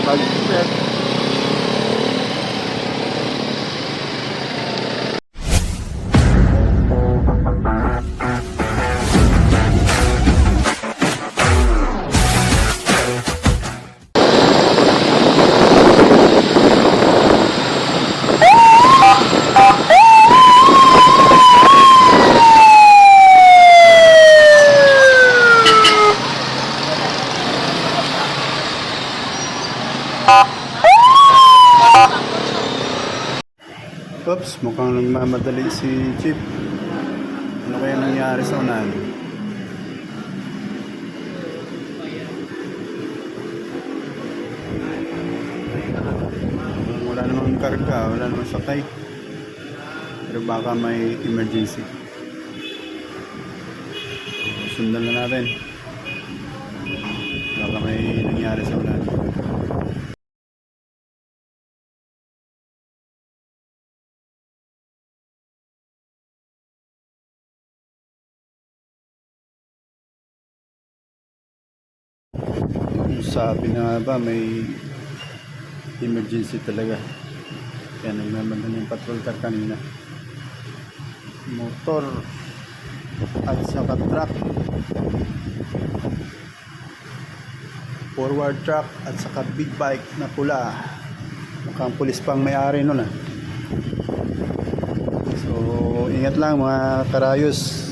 nakapag-set. Oops, mukhang nagmamadali si Chip. Ano kaya nangyari sa unahan? Wala namang karga, wala namang sakay. Pero baka may emergency. Sundan na natin. Baka may nangyari sa unahan. Sabi na ba may emergency talaga, kaya nagmamadali yung patrol car kanina. Motor at saka truck, forward truck at saka big bike na pula. Mukhang pulis pang may-ari nun ah. So ingat lang mga karayos,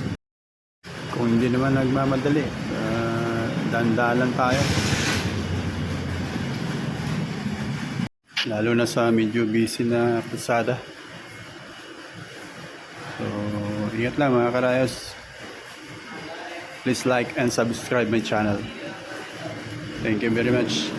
kung hindi naman nagmamadali, dandalan tayo. Lalo na sa medyo busy na kalsada. So, ingat lang mga karayos. Please like and subscribe my channel. Thank you very much.